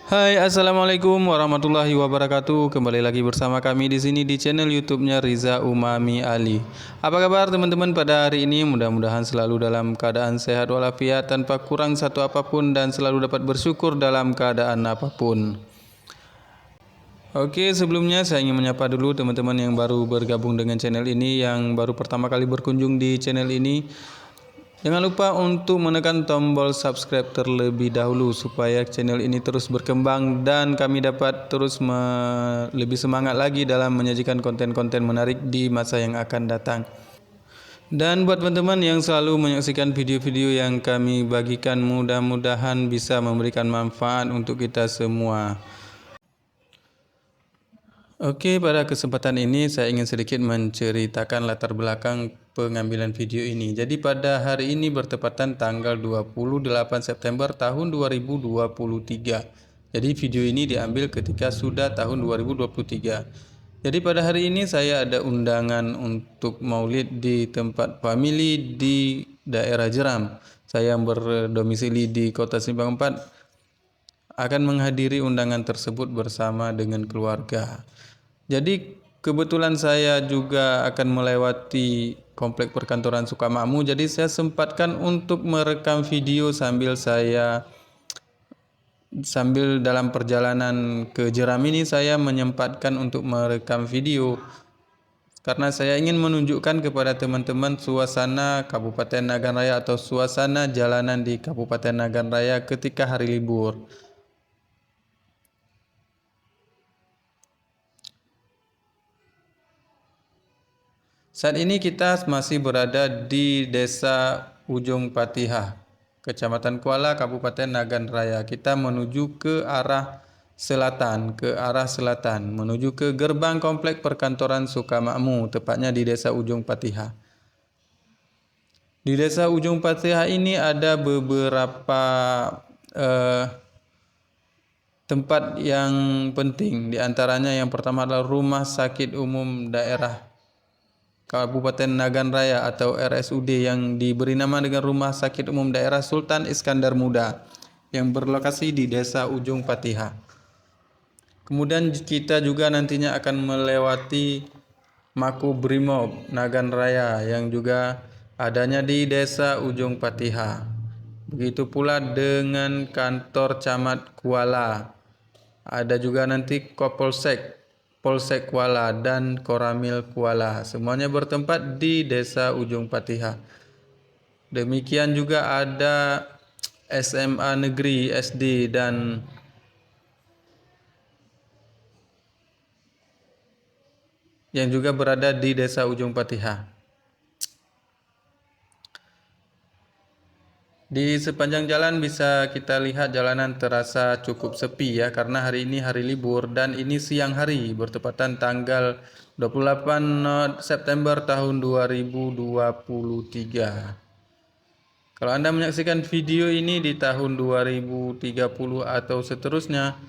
Hai, assalamualaikum warahmatullahi wabarakatuh. Kembali lagi bersama kami di sini di channel YouTube-nya Riza Umami Ali. Apa kabar teman-teman pada hari ini? Mudah-mudahan selalu dalam keadaan sehat walafiat tanpa kurang satu apapun dan selalu dapat bersyukur dalam keadaan apapun. Oke, sebelumnya saya ingin menyapa dulu teman-teman yang baru bergabung dengan channel ini, yang baru pertama kali berkunjung di channel ini. Jangan lupa untuk menekan tombol subscribe terlebih dahulu supaya channel ini terus berkembang dan kami dapat terus lebih semangat lagi dalam menyajikan konten-konten menarik di masa yang akan datang. Dan buat teman-teman yang selalu menyaksikan video-video yang kami bagikan, mudah-mudahan bisa memberikan manfaat untuk kita semua. Oke, pada kesempatan ini saya ingin sedikit menceritakan latar belakang pengambilan video ini. Jadi pada hari ini bertepatan tanggal 28 September tahun 2023. Jadi video ini diambil ketika sudah tahun 2023. Jadi pada hari ini saya ada undangan untuk maulid di tempat famili di daerah Jeram. Saya yang berdomisili di Kota Simpang 4 akan menghadiri undangan tersebut bersama dengan keluarga. Jadi kebetulan saya juga akan melewati komplek perkantoran Sukamakmur, jadi saya sempatkan untuk merekam video sambil dalam perjalanan ke Jeram ini saya menyempatkan untuk merekam video karena saya ingin menunjukkan kepada teman-teman suasana Kabupaten Nagan Raya atau suasana jalanan di Kabupaten Nagan Raya ketika hari libur. Saat ini kita masih berada di Desa Ujung Patihah, Kecamatan Kuala, Kabupaten Nagan Raya. Kita menuju ke arah selatan, menuju ke gerbang komplek perkantoran Sukamakmur, tepatnya di Desa Ujung Patihah. Di Desa Ujung Patihah ini ada beberapa tempat yang penting. Di antaranya yang pertama adalah Rumah Sakit Umum Daerah Kabupaten Nagan Raya atau RSUD yang diberi nama dengan Rumah Sakit Umum Daerah Sultan Iskandar Muda yang berlokasi di Desa Ujung Patihah. Kemudian kita juga nantinya akan melewati Makobrimob Nagan Raya yang juga adanya di Desa Ujung Patihah. Begitu pula dengan kantor Camat Kuala. Ada juga nanti Polsek Kuala dan Koramil Kuala. Semuanya bertempat di Desa Ujung Patihah. Demikian juga ada SMA Negeri SD dan yang juga berada di Desa Ujung Patihah. Di sepanjang jalan bisa kita lihat jalanan terasa cukup sepi ya, karena hari ini hari libur dan ini siang hari bertepatan tanggal 28 September tahun 2023. Kalau Anda menyaksikan video ini di tahun 2030 atau seterusnya,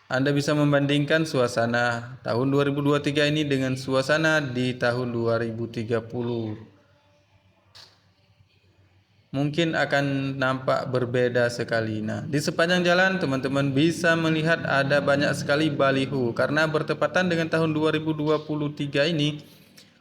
Anda bisa membandingkan suasana tahun 2023 ini dengan suasana di tahun 2030. Mungkin akan nampak berbeda sekali. Nah, di sepanjang jalan teman-teman bisa melihat ada banyak sekali baliho karena bertepatan dengan tahun 2023 ini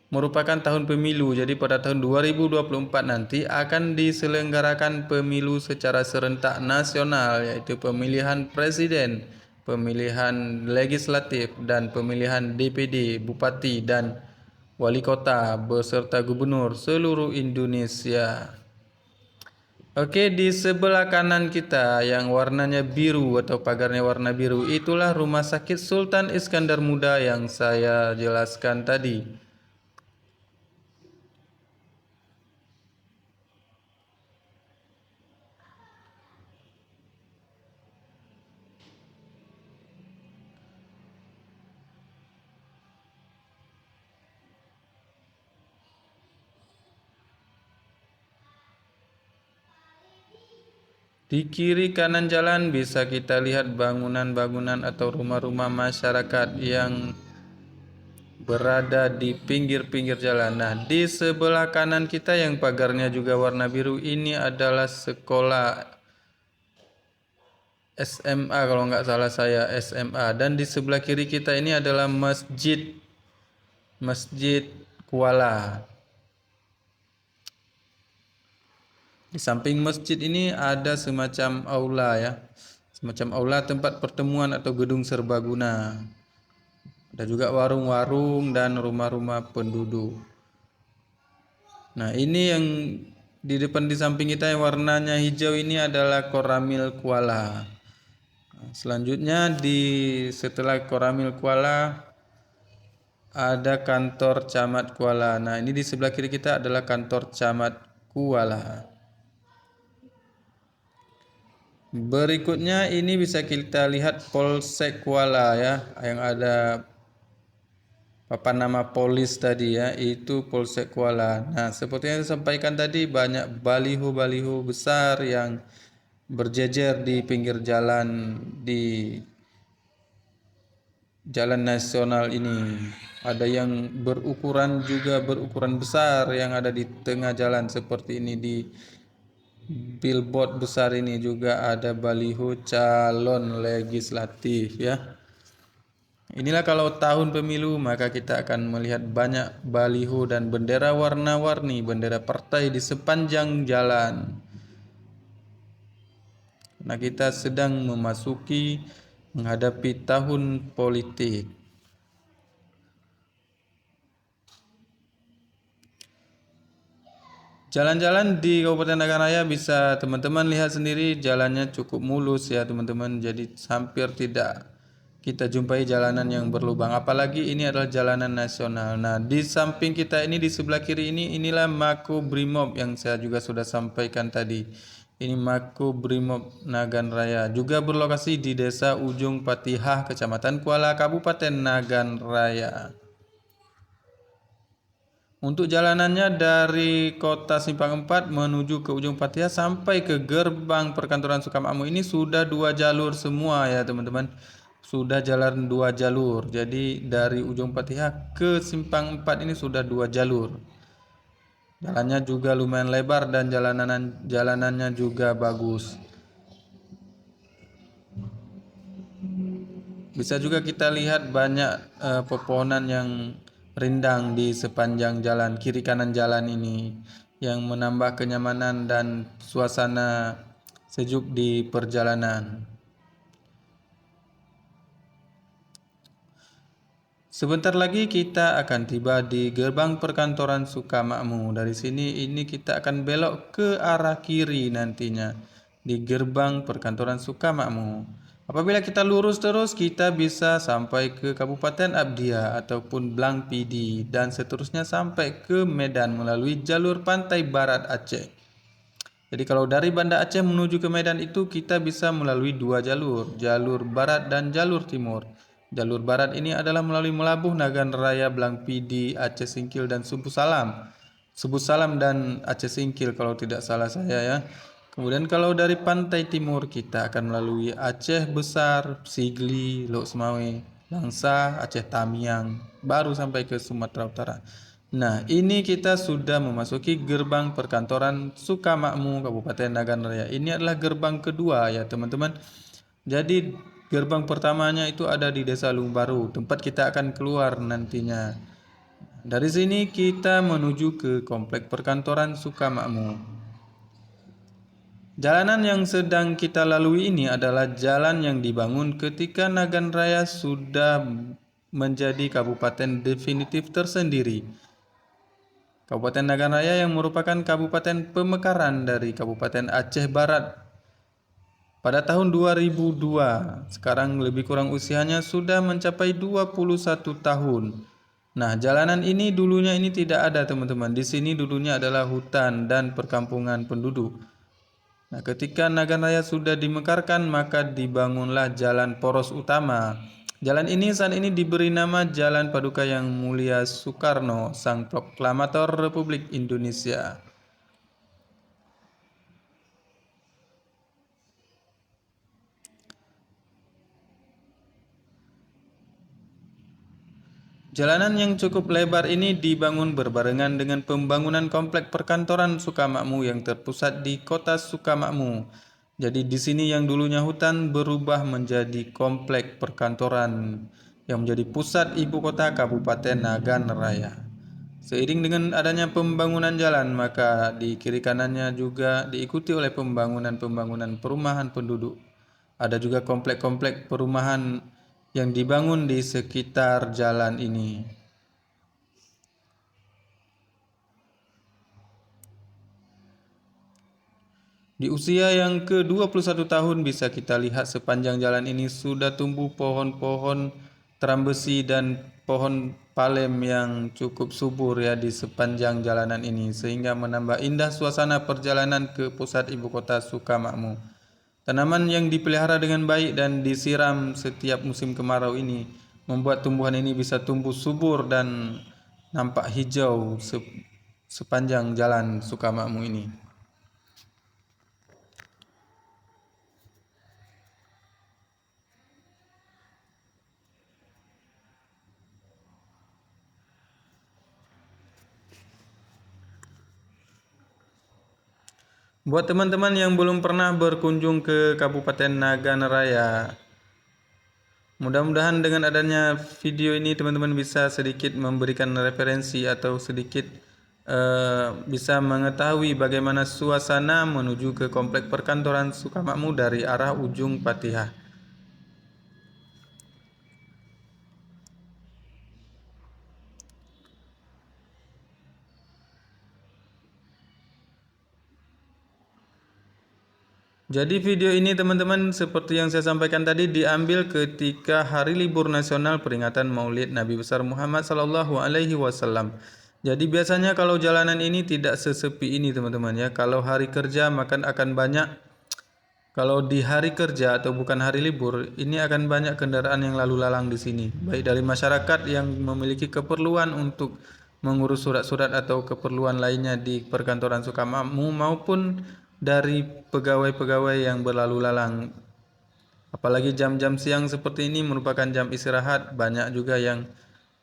merupakan tahun pemilu. Jadi pada tahun 2024 nanti akan diselenggarakan pemilu secara serentak nasional, yaitu pemilihan presiden, pemilihan legislatif dan pemilihan DPD, bupati dan wali kota beserta gubernur seluruh Indonesia. Oke, di sebelah kanan kita yang warnanya biru atau pagarnya warna biru, itulah Rumah Sakit Sultan Iskandar Muda yang saya jelaskan tadi. Di kiri kanan jalan bisa kita lihat bangunan-bangunan atau rumah-rumah masyarakat yang berada di pinggir-pinggir jalan. Nah, di sebelah kanan kita yang pagarnya juga warna biru ini adalah sekolah SMA kalau nggak salah saya, SMA. Dan di sebelah kiri kita ini adalah Masjid Kuala. Di samping masjid ini ada semacam aula ya. Semacam aula tempat pertemuan atau gedung serbaguna. Ada juga warung-warung dan rumah-rumah penduduk. Nah, ini yang di depan di samping kita yang warnanya hijau ini adalah Koramil Kuala. Selanjutnya setelah Koramil Kuala ada kantor Camat Kuala. Nah, ini di sebelah kiri kita adalah kantor Camat Kuala. Berikutnya ini bisa kita lihat Polsek Kuala ya, yang ada papan nama polis tadi ya, itu Polsek Kuala. Nah, seperti yang saya sampaikan tadi, banyak baliho-baliho besar yang berjejer di pinggir jalan di jalan nasional ini. Ada yang berukuran besar yang ada di tengah jalan seperti ini. Di billboard besar ini juga ada baliho calon legislatif ya. Inilah kalau tahun pemilu, maka kita akan melihat banyak baliho dan bendera warna-warni, bendera partai di sepanjang jalan. Nah, kita sedang menghadapi tahun politik. Jalan-jalan di Kabupaten Nagan Raya bisa teman-teman lihat sendiri, jalannya cukup mulus ya teman-teman. Jadi hampir tidak kita jumpai jalanan yang berlubang. Apalagi ini adalah jalanan nasional. Nah, di samping kita ini, di sebelah kiri ini, inilah Mako Brimob yang saya juga sudah sampaikan tadi. Ini Mako Brimob Nagan Raya. Juga berlokasi di Desa Ujung Patihah, Kecamatan Kuala, Kabupaten Nagan Raya. Untuk jalanannya dari kota Simpang 4 menuju ke Ujung Patihah sampai ke gerbang perkantoran Sukamakmur ini sudah 2 jalur semua ya teman-teman. Sudah jalan 2 jalur. Jadi dari Ujung Patihah ke Simpang 4 ini sudah 2 jalur. Jalannya juga lumayan lebar dan jalanannya juga bagus. Bisa juga kita lihat banyak pepohonan yang rindang di sepanjang jalan, kiri kanan jalan ini, yang menambah kenyamanan dan suasana sejuk di perjalanan. Sebentar lagi kita akan tiba di gerbang perkantoran Sukamakmur. Dari sini ini kita akan belok ke arah kiri nantinya di gerbang perkantoran Sukamakmur. Apabila kita lurus terus, kita bisa sampai ke Kabupaten Abdia ataupun Blang Pidi dan seterusnya sampai ke Medan melalui jalur pantai barat Aceh. Jadi kalau dari Banda Aceh menuju ke Medan itu kita bisa melalui 2 jalur, jalur barat dan jalur timur. Jalur barat ini adalah melalui Melabuh, Nagan Raya, Blang Pidi, Aceh Singkil dan Subuh Salam. Subuh Salam dan Aceh Singkil kalau tidak salah saya ya. Kemudian kalau dari pantai timur kita akan melalui Aceh Besar, Sigli, Lok Semawe, Langsa, Aceh Tamiang, baru sampai ke Sumatera Utara. Nah, ini kita sudah memasuki gerbang perkantoran Sukamakmur Kabupaten Nagan Raya. Ini adalah gerbang kedua ya teman-teman. Jadi gerbang pertamanya itu ada di Desa Lumbaru, tempat kita akan keluar nantinya. Dari sini kita menuju ke komplek perkantoran Sukamakmur. Jalanan yang sedang kita lalui ini adalah jalan yang dibangun ketika Nagan Raya sudah menjadi kabupaten definitif tersendiri. Kabupaten Nagan Raya yang merupakan kabupaten pemekaran dari Kabupaten Aceh Barat pada tahun 2002. Sekarang lebih kurang usianya sudah mencapai 21 tahun. Nah, jalanan ini dulunya ini tidak ada teman-teman. Di sini dulunya adalah hutan dan perkampungan penduduk. Nah, ketika Nagan Raya sudah dimekarkan, maka dibangunlah jalan poros utama. Jalan ini saat ini diberi nama Jalan Paduka Yang Mulia Soekarno, Sang Proklamator Republik Indonesia. Jalanan yang cukup lebar ini dibangun berbarengan dengan pembangunan komplek perkantoran Sukamakmur yang terpusat di kota Sukamakmur. Jadi di sini yang dulunya hutan berubah menjadi komplek perkantoran yang menjadi pusat ibu kota Kabupaten Nagan Raya. Seiring dengan adanya pembangunan jalan, maka di kiri kanannya juga diikuti oleh pembangunan perumahan penduduk. Ada juga komplek-komplek perumahan yang dibangun di sekitar jalan ini. Di usia yang ke-21 tahun bisa kita lihat sepanjang jalan ini sudah tumbuh pohon-pohon terambesi dan pohon palem yang cukup subur ya di sepanjang jalanan ini sehingga menambah indah suasana perjalanan ke pusat ibu kota Sukamakmur. Tanaman yang dipelihara dengan baik dan disiram setiap musim kemarau ini membuat tumbuhan ini bisa tumbuh subur dan nampak hijau sepanjang jalan Sukamakmur ini. Buat teman-teman yang belum pernah berkunjung ke Kabupaten Nagan Raya, mudah-mudahan dengan adanya video ini teman-teman bisa sedikit memberikan referensi atau sedikit bisa mengetahui bagaimana suasana menuju ke komplek perkantoran Sukamakmur dari arah ujung Patihah. Jadi video ini teman-teman seperti yang saya sampaikan tadi diambil ketika hari libur nasional peringatan Maulid Nabi besar Muhammad sallallahu alaihi wasallam. Jadi biasanya kalau jalanan ini tidak sesepi ini teman-teman ya. Kalau hari kerja maka akan banyak, kalau di hari kerja atau bukan hari libur ini akan banyak kendaraan yang lalu lalang di sini. Baik dari masyarakat yang memiliki keperluan untuk mengurus surat-surat atau keperluan lainnya di perkantoran Sukamakmur maupun dari pegawai-pegawai yang berlalu lalang. Apalagi jam-jam siang seperti ini merupakan jam istirahat, banyak juga yang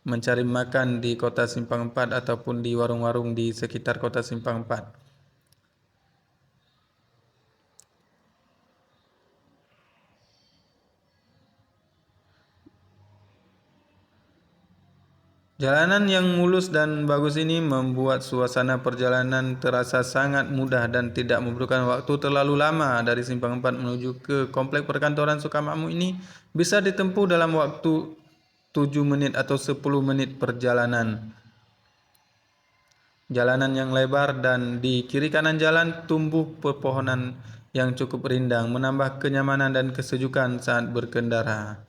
mencari makan di kota Simpang 4 ataupun di warung-warung di sekitar kota Simpang 4. Jalanan yang mulus dan bagus ini membuat suasana perjalanan terasa sangat mudah dan tidak memerlukan waktu terlalu lama. Dari Simpang 4 menuju ke komplek perkantoran Sukamakmur ini bisa ditempuh dalam waktu 7 menit atau 10 menit perjalanan. Jalanan yang lebar dan di kiri kanan jalan tumbuh pepohonan yang cukup rindang menambah kenyamanan dan kesejukan saat berkendara.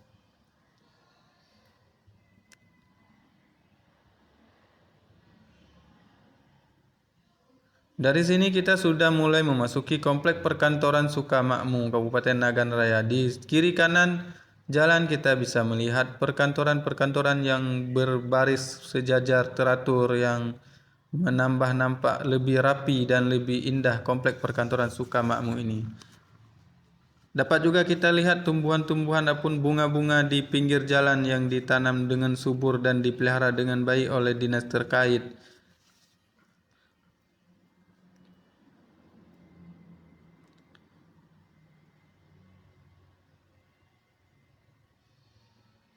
Dari sini kita sudah mulai memasuki komplek perkantoran Sukamakmur Kabupaten Nagan Raya. Di kiri kanan jalan kita bisa melihat perkantoran-perkantoran yang berbaris sejajar teratur yang menambah nampak lebih rapi dan lebih indah komplek perkantoran Sukamakmur ini. Dapat juga kita lihat tumbuhan-tumbuhan ataupun bunga-bunga di pinggir jalan yang ditanam dengan subur dan dipelihara dengan baik oleh dinas terkait.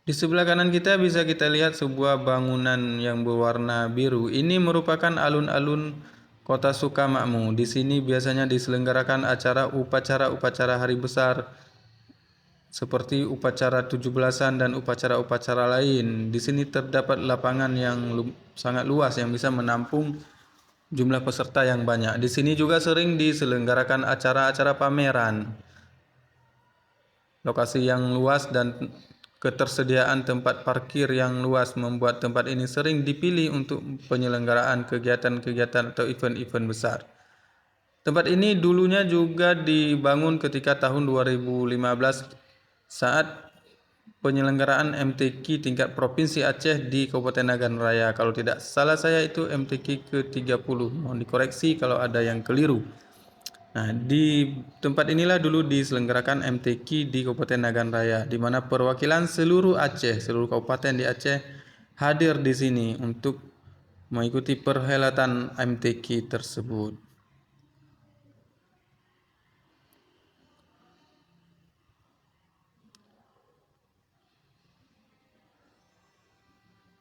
Di sebelah kanan kita bisa kita lihat sebuah bangunan yang berwarna biru. Ini merupakan alun-alun Kota Sukamakmur. Di sini biasanya diselenggarakan upacara-upacara hari besar seperti upacara 17-an dan upacara-upacara lain. Di sini terdapat lapangan yang sangat luas yang bisa menampung jumlah peserta yang banyak. Di sini juga sering diselenggarakan acara-acara pameran. Lokasi yang luas dan ketersediaan tempat parkir yang luas membuat tempat ini sering dipilih untuk penyelenggaraan kegiatan-kegiatan atau event-event besar. Tempat ini dulunya juga dibangun ketika tahun 2015 saat penyelenggaraan MTQ tingkat Provinsi Aceh di Kabupaten Nagan Raya. Kalau tidak salah saya itu MTQ ke-30. Mohon dikoreksi kalau ada yang keliru. Nah, di tempat inilah dulu diselenggarakan MTQ di Kabupaten Nagan Raya, di mana perwakilan seluruh Aceh, seluruh kabupaten di Aceh hadir di sini untuk mengikuti perhelatan MTQ tersebut.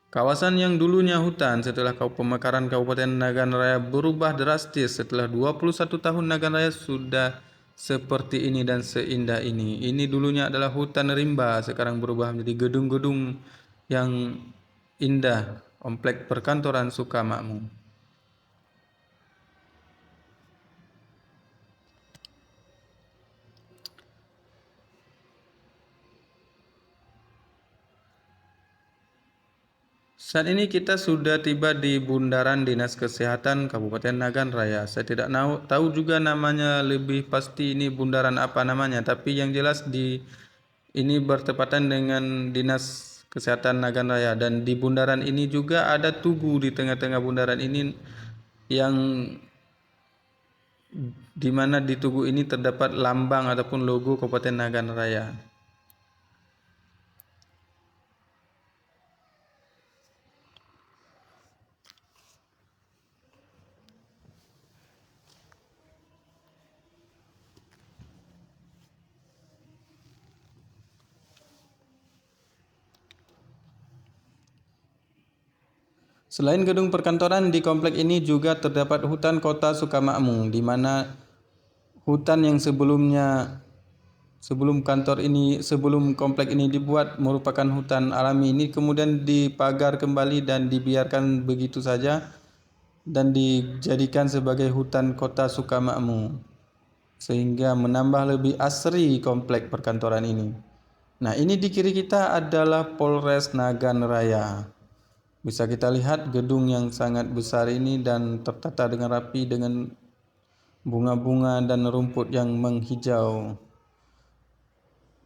Kawasan yang dulunya hutan setelah pemekaran Kabupaten Nagan Raya berubah drastis. Setelah 21 tahun Nagan Raya sudah seperti ini dan seindah ini. Ini dulunya adalah hutan rimba, sekarang berubah menjadi gedung-gedung yang indah, komplek perkantoran Sukamakmur. Saat ini kita sudah tiba di Bundaran Dinas Kesehatan Kabupaten Nagan Raya. Saya tidak tahu juga namanya lebih pasti ini bundaran apa namanya, tapi yang jelas ini bertepatan dengan Dinas Kesehatan Nagan Raya, dan di bundaran ini juga ada tugu di tengah-tengah bundaran ini yang di mana di tugu ini terdapat lambang ataupun logo Kabupaten Nagan Raya. Selain gedung perkantoran, di komplek ini juga terdapat hutan kota Sukamakmur, di mana hutan yang sebelum komplek ini dibuat merupakan hutan alami, ini kemudian dipagar kembali dan dibiarkan begitu saja dan dijadikan sebagai hutan kota Sukamakmur, sehingga menambah lebih asri komplek perkantoran ini. Nah, ini di kiri kita adalah Polres Nagan Raya. Bisa kita lihat gedung yang sangat besar ini dan tertata dengan rapi dengan bunga-bunga dan rumput yang menghijau.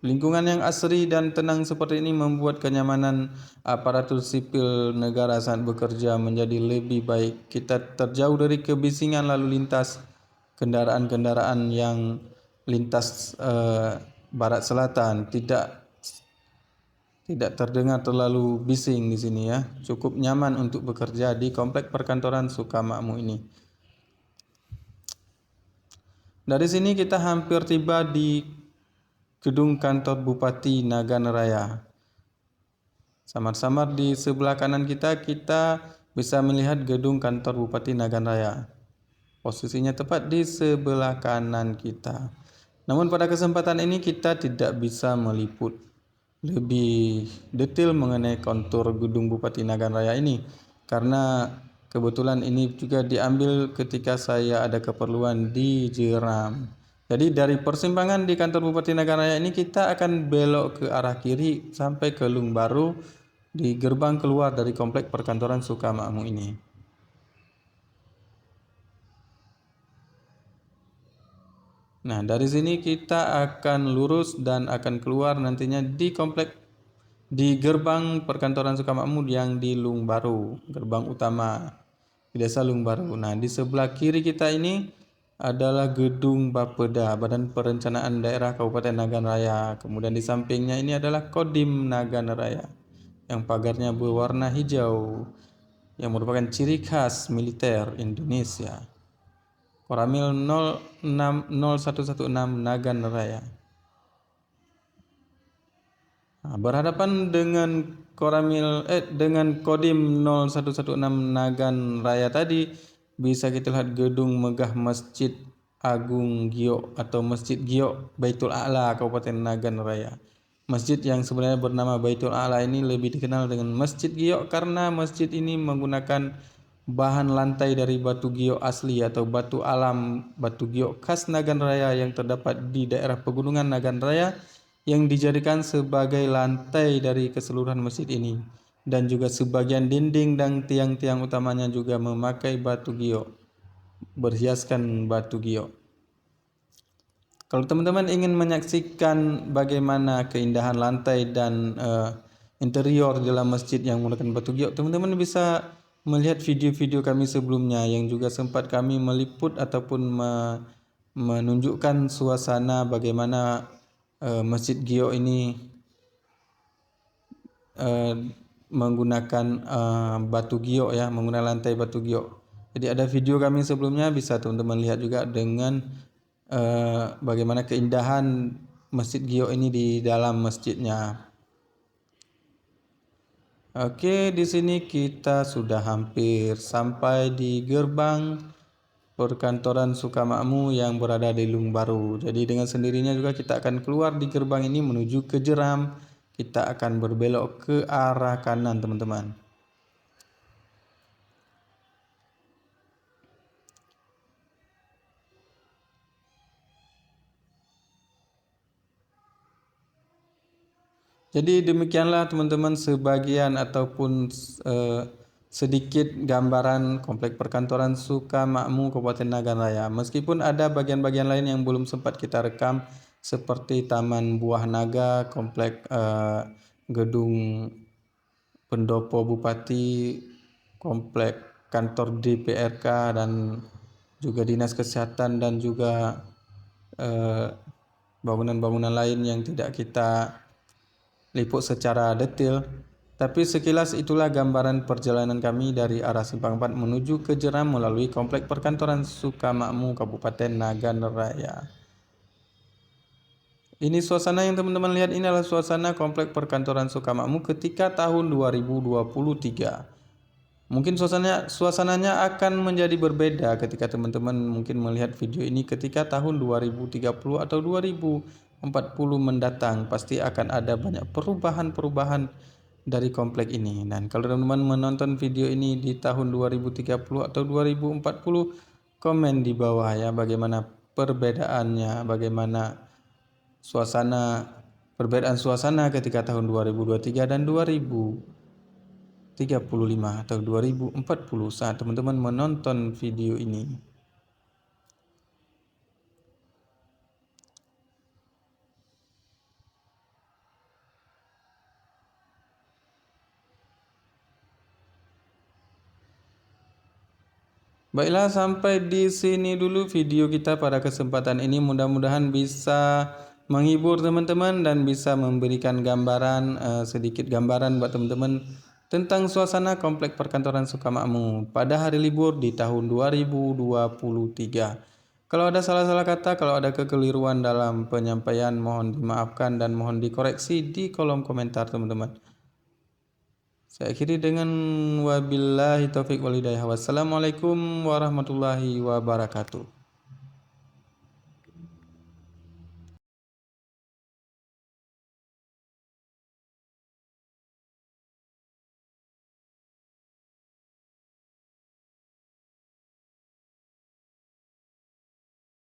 Lingkungan yang asri dan tenang seperti ini membuat kenyamanan aparatur sipil negara saat bekerja menjadi lebih baik. Kita terjauh dari kebisingan lalu lintas kendaraan-kendaraan yang lintas barat selatan. Tidak terdengar terlalu bising di sini ya. Cukup nyaman untuk bekerja di komplek perkantoran Sukamakmur ini. Dari sini kita hampir tiba di gedung kantor Bupati Nagan Raya. Samar-samar di sebelah kanan kita bisa melihat gedung kantor Bupati Nagan Raya. Posisinya tepat di sebelah kanan kita. Namun pada kesempatan ini kita tidak bisa meliput lebih detail mengenai kontur gedung Bupati Nagan Raya ini, karena kebetulan ini juga diambil ketika saya ada keperluan di Jeram. Jadi dari persimpangan di kantor Bupati Nagan Raya ini kita akan belok ke arah kiri sampai ke Lung Baru di gerbang keluar dari komplek perkantoran Sukamakmur ini. Nah, dari sini kita akan lurus dan akan keluar nantinya di gerbang perkantoran Sukamakmur yang di Lung Baru, gerbang utama di Desa Lung Baru. Nah, di sebelah kiri kita ini adalah gedung Bapeda, Badan Perencanaan Daerah Kabupaten Nagan Raya. Kemudian di sampingnya ini adalah Kodim Nagan Raya yang pagarnya berwarna hijau yang merupakan ciri khas militer Indonesia. Koramil 0116 Nagan Raya. Nah, berhadapan dengan dengan Kodim 0116 Nagan Raya tadi, bisa kita lihat gedung megah Masjid Agung Giok atau Masjid Giok Baitul A'la Kabupaten Nagan Raya. Masjid yang sebenarnya bernama Baitul A'la ini lebih dikenal dengan Masjid Giok karena masjid ini menggunakan bahan lantai dari batu giok asli atau batu alam batu giok khas Nagan Raya yang terdapat di daerah pegunungan Nagan Raya yang dijadikan sebagai lantai dari keseluruhan masjid ini, dan juga sebagian dinding dan tiang-tiang utamanya juga memakai batu giok, berhiaskan batu giok. Kalau teman-teman ingin menyaksikan bagaimana keindahan lantai dan interior dalam masjid yang menggunakan batu giok, teman-teman bisa melihat video-video kami sebelumnya yang juga sempat kami meliput ataupun menunjukkan suasana bagaimana Masjid Giok ini menggunakan batu giok ya, menggunakan lantai batu giok. Jadi ada video kami sebelumnya, bisa teman-teman lihat juga dengan bagaimana keindahan Masjid Giok ini di dalam masjidnya. Oke, di sini kita sudah hampir sampai di gerbang perkantoran Sukamakmur yang berada di Lung Baru. Jadi dengan sendirinya juga kita akan keluar di gerbang ini menuju ke Jeram. Kita akan berbelok ke arah kanan, teman-teman. Jadi demikianlah teman-teman sebagian ataupun sedikit gambaran komplek perkantoran Sukamakmur Kabupaten Nagan Raya. Meskipun ada bagian-bagian lain yang belum sempat kita rekam seperti Taman Buah Naga, komplek gedung pendopo Bupati, komplek kantor DPRK dan juga Dinas Kesehatan dan juga bangunan-bangunan lain yang tidak kita liput secara detail, tapi sekilas itulah gambaran perjalanan kami dari arah Simpang 4 menuju ke Jeram melalui komplek perkantoran Sukamakmur Kabupaten Nagan Raya. Ini suasana yang teman-teman lihat, ini adalah suasana komplek perkantoran Sukamakmur ketika tahun 2023. Mungkin suasananya akan menjadi berbeda ketika teman-teman mungkin melihat video ini ketika tahun 2030 atau 2040 mendatang. Pasti akan ada banyak perubahan-perubahan dari komplek ini. Dan kalau teman-teman menonton video ini di tahun 2030 atau 2040, komen di bawah ya bagaimana perbedaannya, bagaimana perbedaan suasana ketika tahun 2023 dan 2035 atau 2040 saat teman-teman menonton video ini. Baiklah, sampai di sini dulu video kita pada kesempatan ini. Mudah-mudahan bisa menghibur teman-teman dan bisa memberikan gambaran sedikit gambaran buat teman-teman tentang suasana komplek perkantoran Sukamakmur pada hari libur di tahun 2023. Kalau ada salah-salah kata, kalau ada kekeliruan dalam penyampaian, mohon dimaafkan dan mohon dikoreksi di kolom komentar teman-teman. Saya akhiri dengan wabillahi taufik wal hidayah. Wassalamualaikum warahmatullahi wabarakatuh.